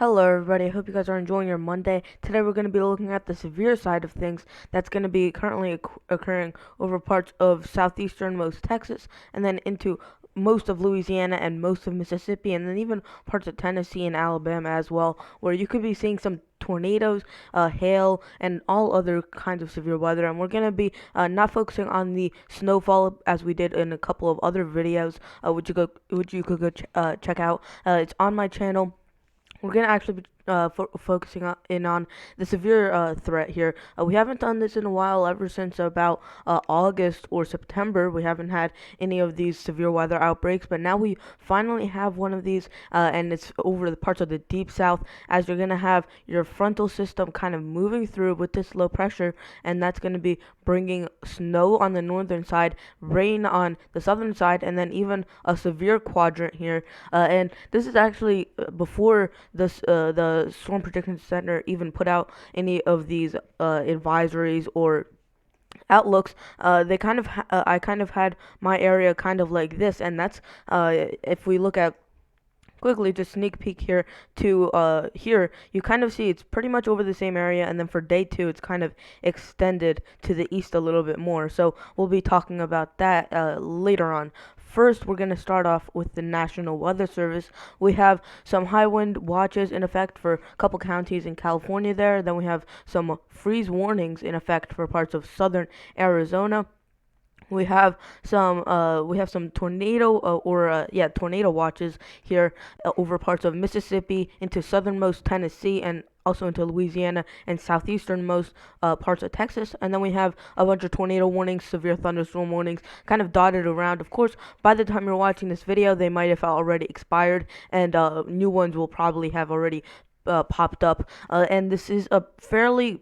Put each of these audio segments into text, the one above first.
Hello everybody, I hope you guys are enjoying your Monday. Today we're going to be looking at the severe side of things that's going to be currently occurring over parts of southeasternmost Texas and then into most of Louisiana and most of Mississippi and then even parts of Tennessee and Alabama as well, where you could be seeing some tornadoes, hail, and all other kinds of severe weather. And we're going to be not focusing on the snowfall as we did in a couple of other videos, which you could go check out. It's on my channel. We're gonna actually be focusing in on the severe threat here. We haven't done this in a while, ever since about August or September. We haven't had any of these severe weather outbreaks, but now we finally have one of these, and it's over the parts of the deep south, as you're gonna have your frontal system kind of moving through with this low pressure, and that's gonna be bringing snow on the northern side, rain on the southern side, and then even a severe quadrant here. And this is actually before the Storm Prediction Center even put out any of these advisories or outlooks. I kind of had my area kind of like this, and that's if we look at quickly, just sneak peek here to here, you kind of see it's pretty much over the same area, and then for day 2 it's kind of extended to the east a little bit more, so we'll be talking about that later on. First, we're going to start off with the National Weather Service. We have some high wind watches in effect for a couple counties in California there. Then we have some freeze warnings in effect for parts of southern Arizona. We have some tornado tornado watches here over parts of Mississippi into southernmost Tennessee and also into Louisiana and southeasternmost parts of Texas. And then we have a bunch of tornado warnings, severe thunderstorm warnings kind of dotted around. Of course, by the time you're watching this video, they might have already expired, and new ones will probably have already popped up. And this is a fairly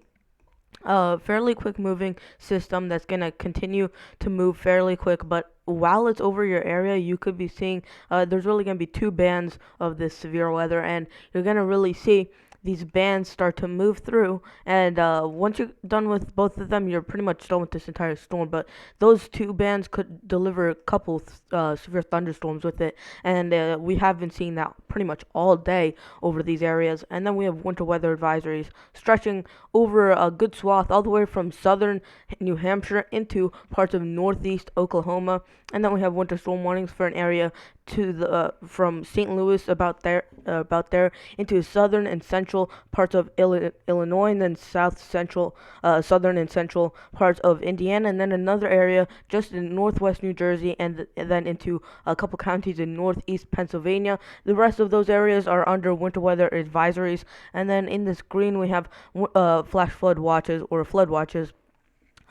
quick moving system that's going to continue to move fairly quick, but while it's over your area, you could be seeing there's really going to be 2 bands of this severe weather, and you're going to really see these bands start to move through, and once you're done with both of them, you're pretty much done with this entire storm. But those 2 bands could deliver a couple severe thunderstorms with it, and we have been seeing that pretty much all day over these areas. And then we have winter weather advisories stretching over a good swath all the way from southern New Hampshire into parts of northeast Oklahoma. And then we have winter storm warnings for an area to the from St. Louis about there into southern and central parts of Illinois, and then south central, southern and central parts of Indiana, and then another area just in northwest New Jersey, and then into a couple counties in northeast Pennsylvania. The rest of those areas are under winter weather advisories, and then in this green we have flash flood watches or flood watches.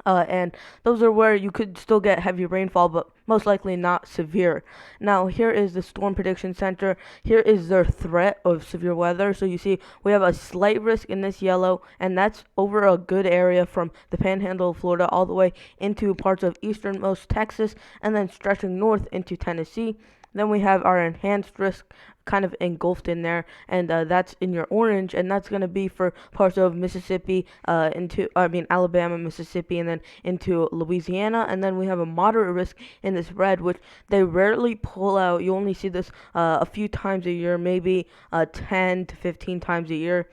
And those are where you could still get heavy rainfall, but most likely not severe. Now, here is the Storm Prediction Center. Here is their threat of severe weather. So you see, we have a slight risk in this yellow, and that's over a good area from the panhandle of Florida all the way into parts of easternmost Texas, and then stretching north into Tennessee. Then we have our enhanced risk kind of engulfed in there, and that's in your orange, and that's going to be for parts of Mississippi, Alabama, Mississippi, and then into Louisiana. And then we have a moderate risk in this red, which they rarely pull out. You only see this a few times a year, maybe 10 to 15 times a year,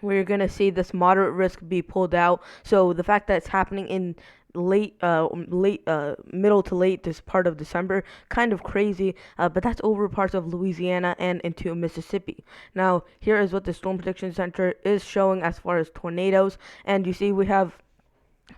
where you're going to see this moderate risk be pulled out. So the fact that it's happening in middle to late this part of December, kind of crazy, but that's over parts of Louisiana and into Mississippi. Now, here is what the Storm Prediction Center is showing as far as tornadoes, and you see we have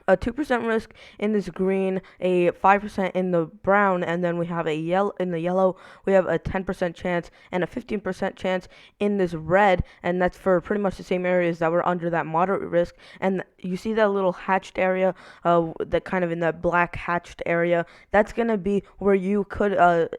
a 2% risk in this green, a 5% in the brown, and then we have in the yellow, we have a 10% chance and a 15% chance in this red, and that's for pretty much the same areas that were under that moderate risk. And you see that little hatched area, that kind of in that black hatched area, that's gonna be where you could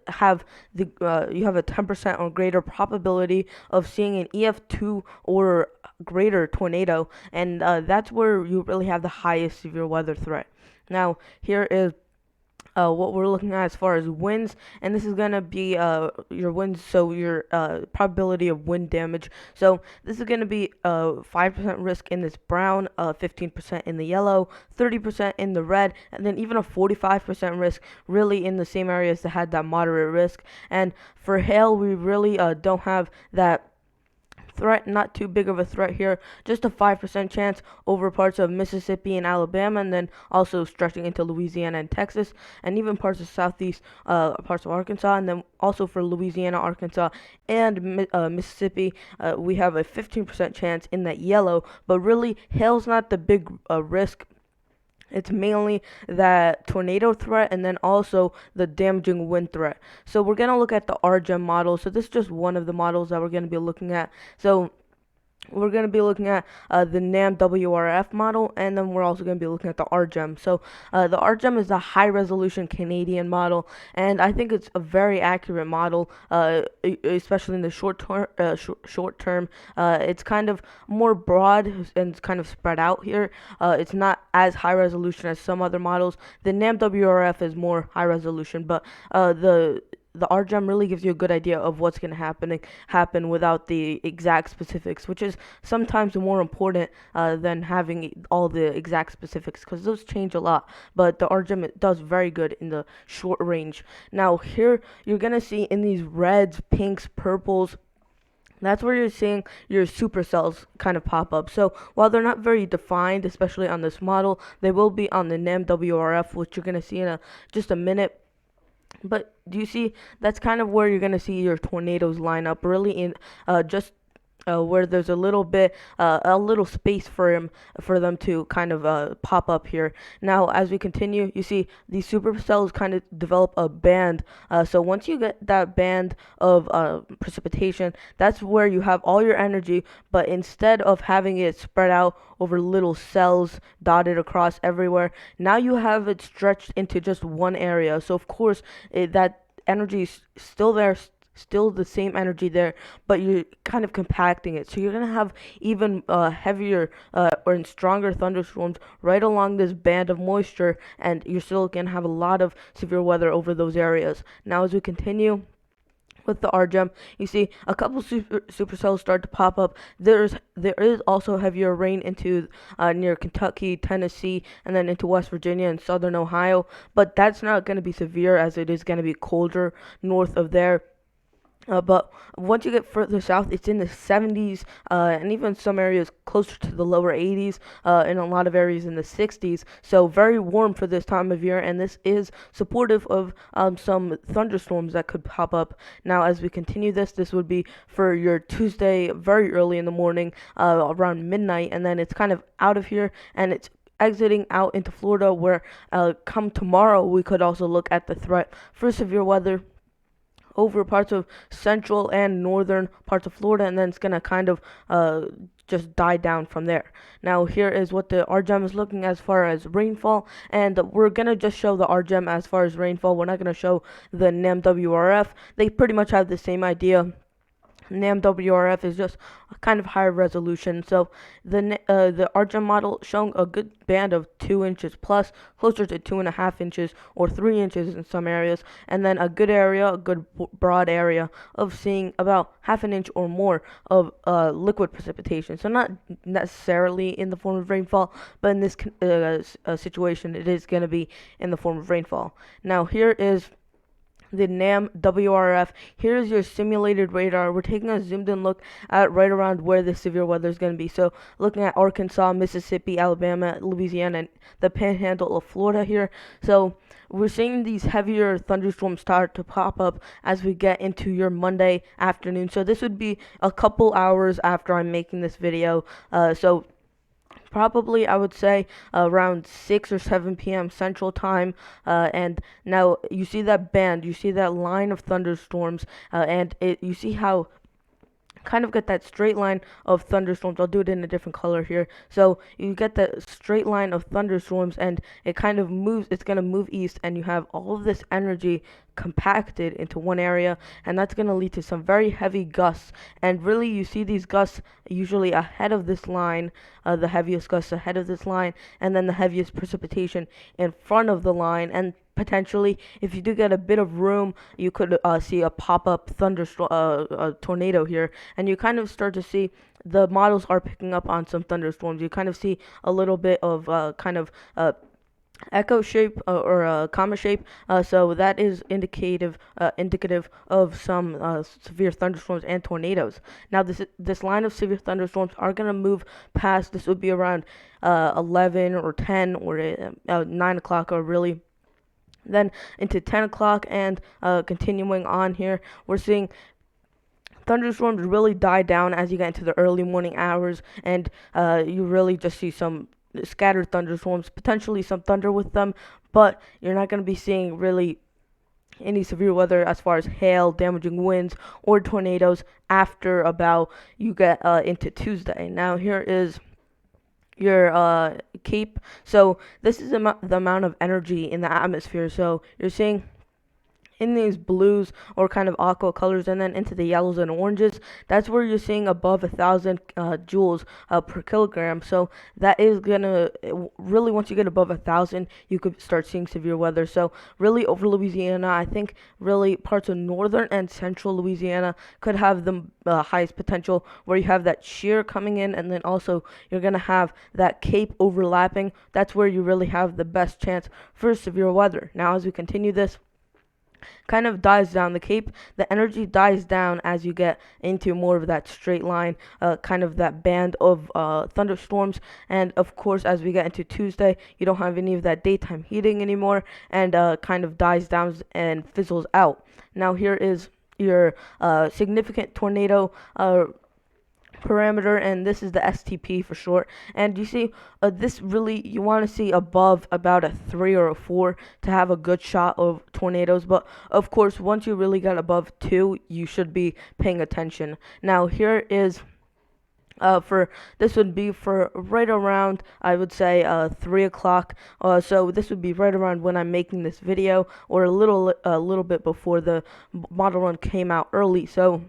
have you have a 10% or greater probability of seeing an EF2 or greater tornado, and that's where you really have the highest severe weather threat. Now, here is what we're looking at as far as winds, and this is going to be your winds, so your probability of wind damage. So this is going to be 5% risk in this brown, 15% in the yellow, 30% in the red, and then even a 45% risk really in the same areas that had that moderate risk. And for hail, we really don't have that threat, not too big of a threat here, just a 5% chance over parts of Mississippi and Alabama, and then also stretching into Louisiana and Texas, and even parts of southeast parts of Arkansas, and then also for Louisiana, Arkansas, and Mississippi, we have a 15% chance in that yellow, but really, hail's not the big risk. It's mainly that tornado threat and then also the damaging wind threat. So we're going to look at the RGEM model. So this is just one of the models that we're going to be looking at. So we're going to be looking at the NAM WRF model, and then we're also going to be looking at the RGEM. So the RGEM is a high-resolution Canadian model, and I think it's a very accurate model, especially in the short term. It's kind of more broad and it's kind of spread out here. It's not as high resolution as some other models. The NAM WRF is more high resolution, but the RGEM really gives you a good idea of what's going to happen without the exact specifics, which is sometimes more important than having all the exact specifics, because those change a lot. But the RGEM does very good in the short range. Now here you're going to see in these reds, pinks, purples, that's where you're seeing your supercells kind of pop up. So while they're not very defined, especially on this model, they will be on the NAM WRF, which you're going to see in just a minute. But do you see, that's kind of where you're going to see your tornadoes line up, really in just where there's a little space for them to kind of pop up here. Now, as we continue, you see these supercells kind of develop a band. So once you get that band of precipitation, that's where you have all your energy, but instead of having it spread out over little cells dotted across everywhere, now you have it stretched into just one area. So of course, that energy is still there, still the same energy there, but you're kind of compacting it. So you're going to have even heavier or stronger thunderstorms right along this band of moisture, and you're still going to have a lot of severe weather over those areas. Now, as we continue with the RGEM, you see a couple supercells start to pop up. There is also heavier rain into near Kentucky, Tennessee, and then into West Virginia and southern Ohio, but that's not going to be severe, as it is going to be colder north of there. But once you get further south, it's in the 70s, and even some areas closer to the lower 80s, in a lot of areas in the 60s. So very warm for this time of year, and this is supportive of some thunderstorms that could pop up. Now, as we continue this would be for your Tuesday, very early in the morning, around midnight, and then it's kind of out of here, and it's exiting out into Florida, where come tomorrow we could also look at the threat for severe weather over parts of central and northern parts of Florida, and then it's going to kind of just die down from there. Now, here is what the RGEM is looking as far as rainfall, and we're going to just show the RGEM as far as rainfall. We're not going to show the NAM WRF. They pretty much have the same idea. NAM WRF is just kind of higher resolution. So the RGEM model showing a good band of 2 inches plus, closer to 2.5 inches or 3 inches in some areas, and then a good area, a good broad area of seeing about half an inch or more of liquid precipitation. So not necessarily in the form of rainfall, but in this situation, it is going to be in the form of rainfall. Now, here is the NAM WRF. Here's your simulated radar. We're taking a zoomed in look at right around where the severe weather is going to be. So looking at Arkansas, Mississippi, Alabama, Louisiana, and the panhandle of Florida here. So we're seeing these heavier thunderstorms start to pop up as we get into your Monday afternoon. So this would be a couple hours after I'm making this video. So probably I would say around 6 or 7 p.m. Central Time. And now you see that band, you see that line of thunderstorms, and you see how kind of get that straight line of thunderstorms. I'll do it in a different color here. So you get that straight line of thunderstorms, and it kind of moves, it's going to move east, and you have all of this energy compacted into one area, and that's going to lead to some very heavy gusts. And really, you see these gusts usually ahead of this line, the heaviest gusts ahead of this line, and then the heaviest precipitation in front of the line. And potentially, if you do get a bit of room, you could see a pop-up thunderstorm, tornado here, and you kind of start to see the models are picking up on some thunderstorms. You kind of see a little bit of echo shape or a comma shape. So that is indicative of some severe thunderstorms and tornadoes. Now this line of severe thunderstorms are gonna move past. This would be around 11 or 10 or 9 o'clock, or really then into 10 o'clock, and continuing on here, we're seeing thunderstorms really die down as you get into the early morning hours, and you really just see some scattered thunderstorms, potentially some thunder with them, but you're not going to be seeing really any severe weather as far as hail, damaging winds, or tornadoes after about you get into Tuesday. Now here is your cape. So this is the amount of energy in the atmosphere. So you're seeing in these blues or kind of aqua colors, and then into the yellows and oranges, that's where you're seeing above 1,000 joules per kilogram. So that is gonna really, once you get above 1,000, you could start seeing severe weather. So really over Louisiana, I think really parts of northern and central Louisiana could have the highest potential, where you have that shear coming in, and then also you're gonna have that cape overlapping. That's where you really have the best chance for severe weather. Now as we continue, this kind of dies down. The cape, the energy dies down as you get into more of that straight line, kind of that band of thunderstorms. And of course, as we get into Tuesday, you don't have any of that daytime heating anymore, and kind of dies down and fizzles out. Now here is your significant tornado parameter, and this is the STP for short. And you see, this really, you want to see above about a 3 or a 4 to have a good shot of tornadoes. But of course, once you really get above 2, you should be paying attention. Now here is for this would be for right around, I would say 3 o'clock. So this would be right around when I'm making this video, or a little bit before the model run came out early. So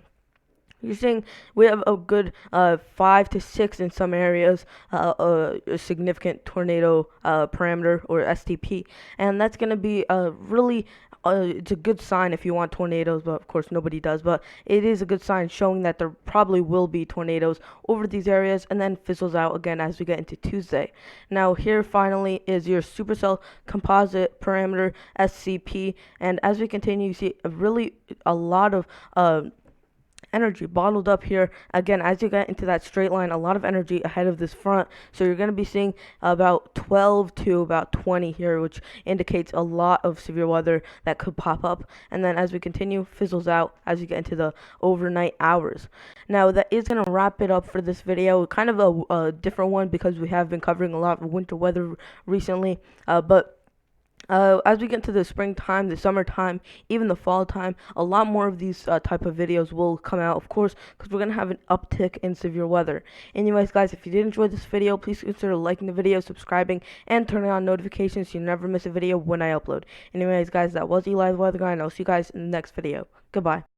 you're seeing we have a good 5 to 6 in some areas, a significant tornado parameter or STP, and that's going to be really. It's a good sign if you want tornadoes, but of course nobody does. But it is a good sign showing that there probably will be tornadoes over these areas, and then fizzles out again as we get into Tuesday. Now here finally is your supercell composite parameter SCP, and as we continue, you see a lot of energy bottled up here. Again, as you get into that straight line, a lot of energy ahead of this front. So you're going to be seeing about 12 to about 20 here, which indicates a lot of severe weather that could pop up. And then as we continue, fizzles out as you get into the overnight hours. Now that is going to wrap it up for this video. Kind of a different one because we have been covering a lot of winter weather recently, but as we get to the springtime, the summertime, even the fall time, a lot more of these type of videos will come out, of course, because we're going to have an uptick in severe weather. Anyways, guys, if you did enjoy this video, please consider liking the video, subscribing, and turning on notifications so you never miss a video when I upload. Anyways, guys, that was Eli the Weather Guy, and I'll see you guys in the next video. Goodbye.